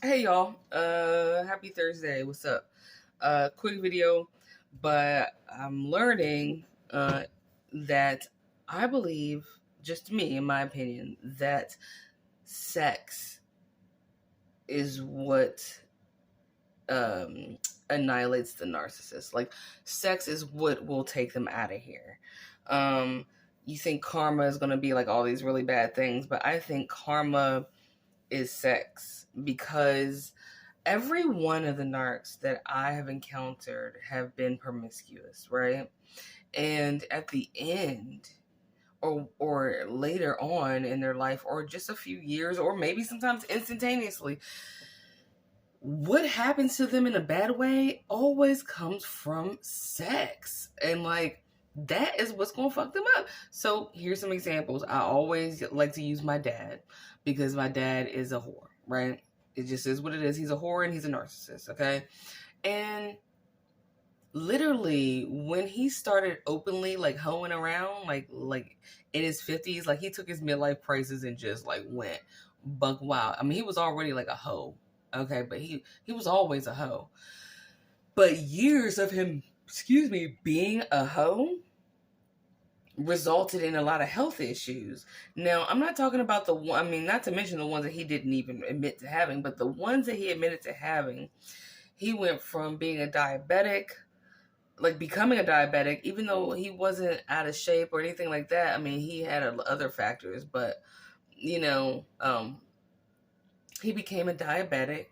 Hey y'all, happy Thursday. What's up? Quick video, but I'm learning that I believe, just me, in my opinion, that sex is what um annihilates the narcissist. Like, sex is what will take them out of here. Um, you think karma is gonna be like all these really bad things, but I think karma is sex, because every one of the narcs that I have encountered have been promiscuous, right? And at the end, or later on in their life, or just a few years, or maybe sometimes instantaneously, what happens to them in a bad way always comes from sex. And like, that is what's gonna fuck them up. So here's some examples. I always like to use my dad, because my dad is a whore, right? It just is what it is. He's a whore and he's a narcissist, okay? And literally, when he started openly like hoeing around, like in his 50s, like he took his midlife crisis and just like went buck wild. I mean, he was already like a hoe, okay, but he was always a hoe. But years of him, being a hoe resulted in a lot of health issues. Now, I'm not talking about the one, I mean, not to mention the ones that he didn't even admit to having, but the ones that he admitted to having, he went from being a diabetic, like becoming a diabetic, even though he wasn't out of shape or anything like that. I mean, he had other factors, but he became a diabetic,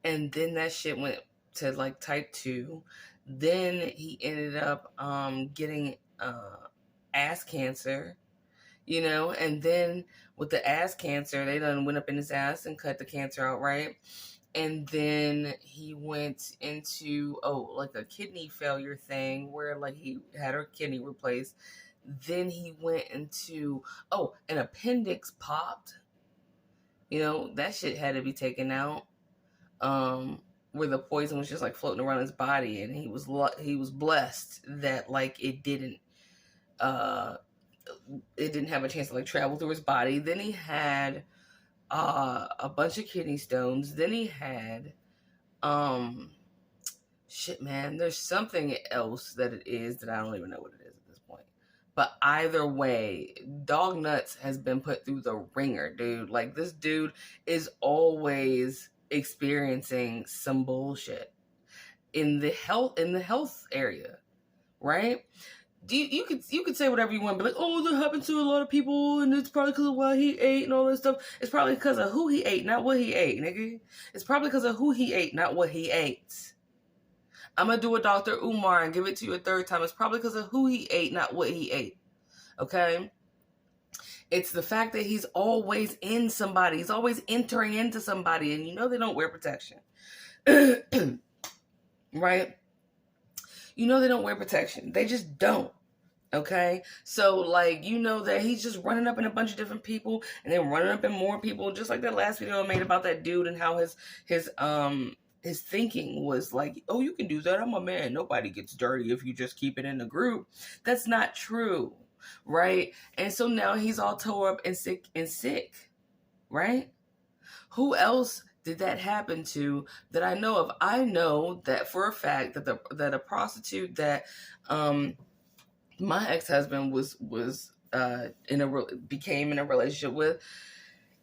and then that shit went to like type 2. Then he ended up getting ass cancer, and then with the ass cancer, they done went up in his ass and cut the cancer out, right? And then he went into like a kidney failure thing where like he had her kidney replaced. Then he went into an appendix popped. That shit had to be taken out. Where the poison was just like floating around his body, and he was blessed that like it didn't have a chance to like travel through his body. Then he had a bunch of kidney stones. Then he had shit, man, there's something else that it is that I don't even know what it is at this point. But either way, Dog Nuts has been put through the ringer, dude. Like, this dude is always experiencing some bullshit in the health area, right? You could say whatever you want, but like, oh, that happened to a lot of people, and it's probably because of what he ate and all that stuff. It's probably because of who he ate, not what he ate, nigga. It's probably because of who he ate, not what he ate. I'm gonna do a Dr. Umar and give it to you a third time. It's probably because of who he ate, not what he ate. Okay? It's the fact that he's always in somebody. He's always entering into somebody, and they don't wear protection. Right? They don't wear protection. They just don't. Okay? So, like, that he's just running up in a bunch of different people, and then running up in more people, just like that last video I made about that dude and how his thinking was like, oh, you can do that. I'm a man. Nobody gets dirty if you just keep it in the group. That's not true. Right? And so now he's all tore up and sick. Right? Who else did that happen to that I know of? I know that for a fact that a prostitute that my ex-husband became in a relationship with,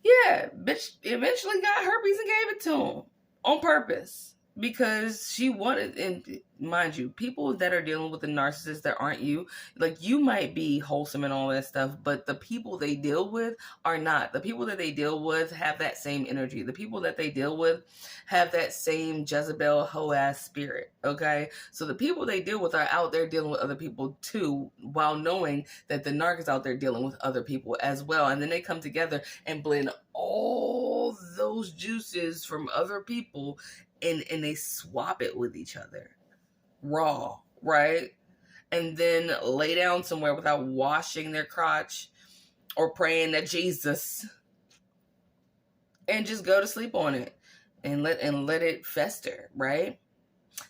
yeah, bitch eventually got herpes and gave it to him on purpose, because she wanted. And mind you, people that are dealing with the narcissist that aren't you, like, you might be wholesome and all that stuff, but the people they deal with are not. The people that they deal with have that same energy. The people that they deal with have that same Jezebel hoe ass spirit. Okay, so the people they deal with are out there dealing with other people too, while knowing that the narc is out there dealing with other people as well. And then they come together and blend all those juices from other people, and they swap it with each other raw, right? And then lay down somewhere without washing their crotch or praying to Jesus, and just go to sleep on it and let it fester, right?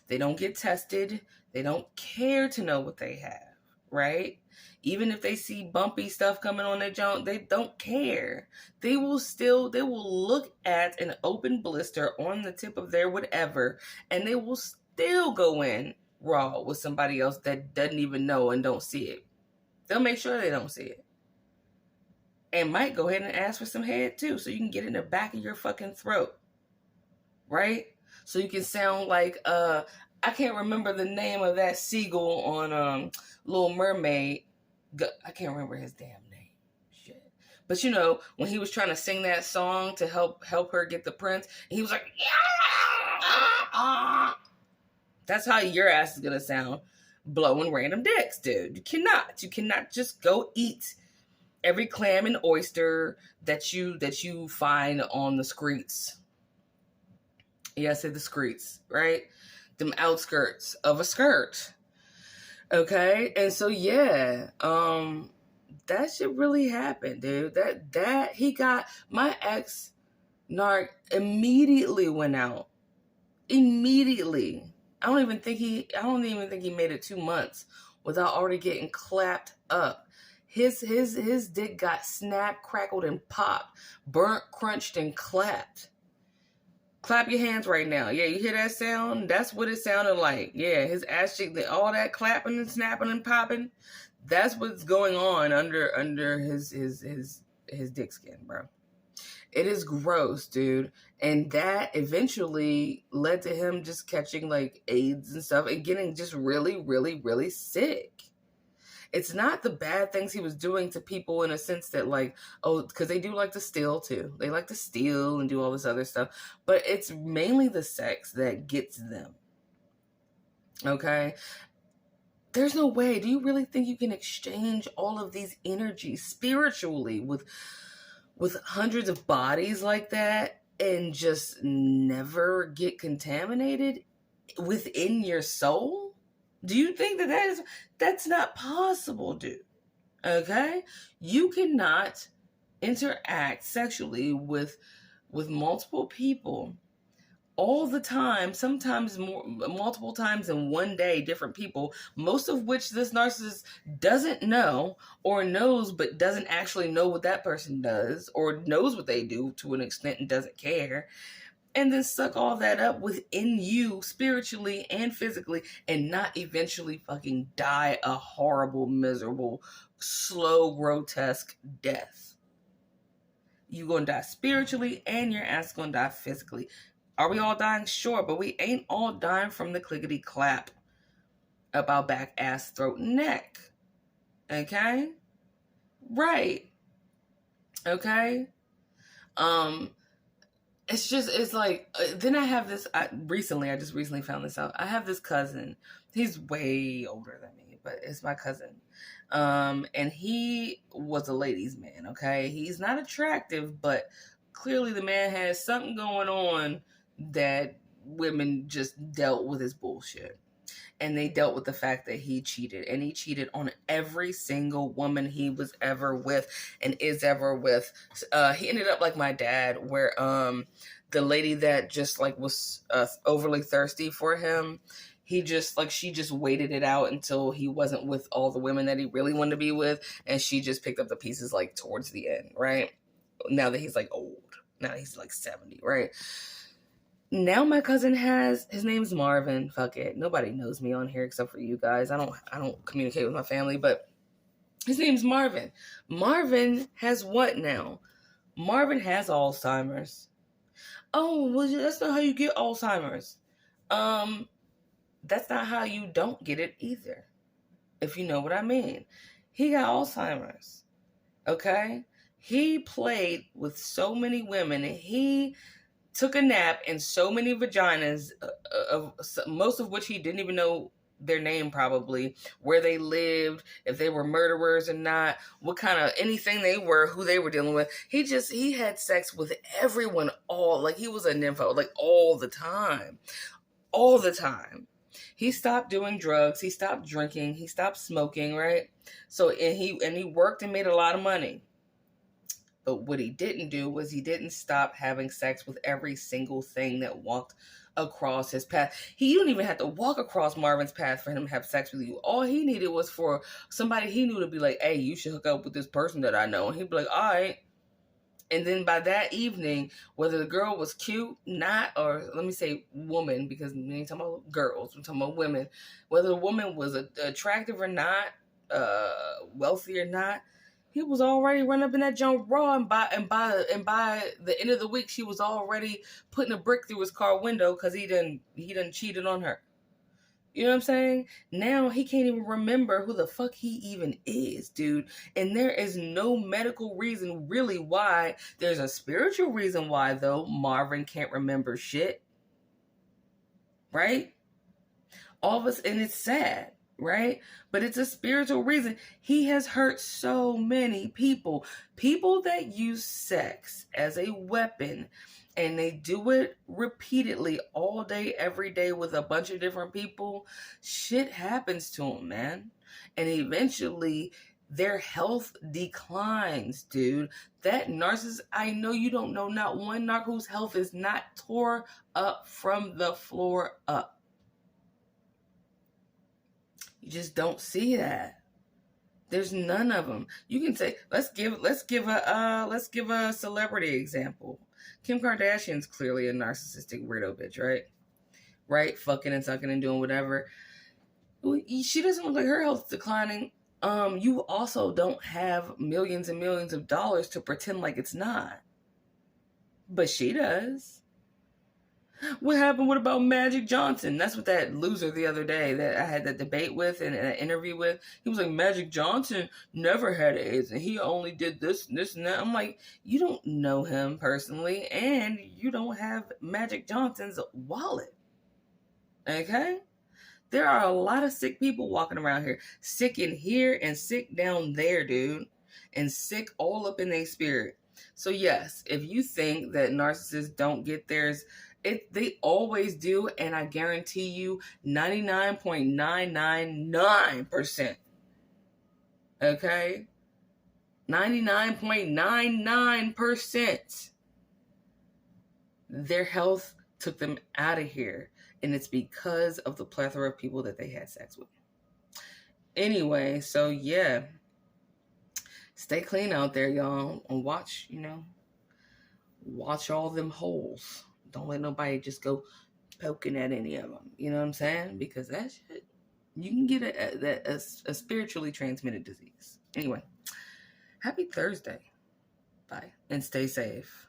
They don't get tested. They don't care to know what they have, right? Even if they see bumpy stuff coming on their junk, they don't care. They will look at an open blister on the tip of their whatever, and they will still go in raw with somebody else that doesn't even know and don't see it. They'll make sure they don't see it. And might go ahead and ask for some head too, so you can get in the back of your fucking throat. Right? So you can sound like I can't remember the name of that seagull on Little Mermaid. I can't remember his damn name. Shit. But you know, when he was trying to sing that song to help her get the prince, he was like, yeah! That's how your ass is gonna sound blowing random dicks, dude. You cannot just go eat every clam and oyster that you find on the streets. Yeah, I said the streets, right? Them outskirts of a skirt. Okay? And so yeah, that shit really happened, dude. That he got my ex narc immediately went out. Immediately. I don't even think he made it 2 months without already getting clapped up. His dick got snapped, crackled, and popped, burnt, crunched, and clapped. Clap your hands right now. Yeah, you hear that sound? That's what it sounded like. Yeah, his ass cheek, all that clapping and snapping and popping, that's what's going on under his dick skin, bro. It is gross, dude. And that eventually led to him just catching like AIDS and stuff and getting just really, really, really sick. It's not the bad things he was doing to people in a sense that like, oh, because they do like to steal too. They like to steal and do all this other stuff. But it's mainly the sex that gets them. Okay? There's no way. Do you really think you can exchange all of these energies spiritually with hundreds of bodies like that and just never get contaminated within your soul? Do you think that's not possible, dude? Okay? You cannot interact sexually with multiple people all the time, sometimes multiple times in one day, different people, most of which this narcissist doesn't know or knows but doesn't actually know what that person does or knows what they do to an extent and doesn't care. And then suck all that up within you spiritually and physically and not eventually fucking die a horrible, miserable, slow, grotesque death. You're going to die spiritually and your ass going to die physically. Are we all dying? Sure, but we ain't all dying from the clickety clap up our back, ass, throat, and neck. Okay? Right. Okay? It's like, then I have this, I just recently found this out. I have this cousin. He's way older than me, but it's my cousin. And he was a ladies' man, okay? He's not attractive, but clearly the man has something going on that women just dealt with his bullshit. And they dealt with the fact that he cheated. And he cheated on every single woman he was ever with and is ever with. He ended up like my dad, where the lady that just like was overly thirsty for him, she just waited it out until he wasn't with all the women that he really wanted to be with. And she just picked up the pieces like towards the end, right? Now that he's like old. Now he's like 70, right? Now my cousin his name's Marvin. Fuck it. Nobody knows me on here except for you guys. I don't communicate with my family, but his name's Marvin. Marvin has what now? Marvin has Alzheimer's. Oh, well, that's not how you get Alzheimer's. That's not how you don't get it either. If you know what I mean. He got Alzheimer's. Okay? He played with so many women and he took a nap in so many vaginas, most of which he didn't even know their name probably, where they lived, if they were murderers or not, what kind of anything they were, who they were dealing with. He had sex with everyone, he was a nympho, like all the time. All the time. He stopped doing drugs, he stopped drinking, he stopped smoking, right? So and he worked and made a lot of money. But what he didn't do was he didn't stop having sex with every single thing that walked across his path. He didn't even have to walk across Marvin's path for him to have sex with you. All he needed was for somebody he knew to be like, hey, you should hook up with this person that I know. And he'd be like, all right. And then by that evening, whether the girl was cute, not, or let me say woman, because we ain't talking about girls, we're talking about women, whether the woman was attractive or not, wealthy or not, he was already running up in that junk raw, and by the end of the week, she was already putting a brick through his car window because he done cheated on her. You know what I'm saying? Now he can't even remember who the fuck he even is, dude. And there is no medical reason really why. There's a spiritual reason why, though, Marvin can't remember shit. Right? All of us, and it's sad, right? But it's a spiritual reason. He has hurt so many people. People that use sex as a weapon, and they do it repeatedly all day, every day with a bunch of different people. Shit happens to them, man. And eventually their health declines, dude. That narcissist, I know you don't know not one narc whose health is not tore up from the floor up. You just don't see that. There's none of them. You can say, let's give a celebrity example. Kim Kardashian's clearly a narcissistic weirdo bitch, right? Right? Fucking and sucking and doing whatever. She doesn't look like her health's declining. You also don't have millions and millions of dollars to pretend like it's not. But she does. What happened? What about Magic Johnson? That's what that loser the other day that I had that debate with and an interview with. He was like, Magic Johnson never had AIDS and he only did this and that. I'm like, you don't know him personally and you don't have Magic Johnson's wallet. Okay? There are a lot of sick people walking around here. Sick in here and sick down there, dude. And sick all up in their spirit. So yes, if you think that narcissists don't get theirs, they always do, and I guarantee you 99.999%. Okay? 99.99%. Their health took them out of here, and it's because of the plethora of people that they had sex with. Anyway, so yeah. Stay clean out there, y'all, and watch all them holes. Don't let nobody just go poking at any of them. You know what I'm saying? Because that shit, you can get a spiritually transmitted disease. Anyway, happy Thursday. Bye. And stay safe.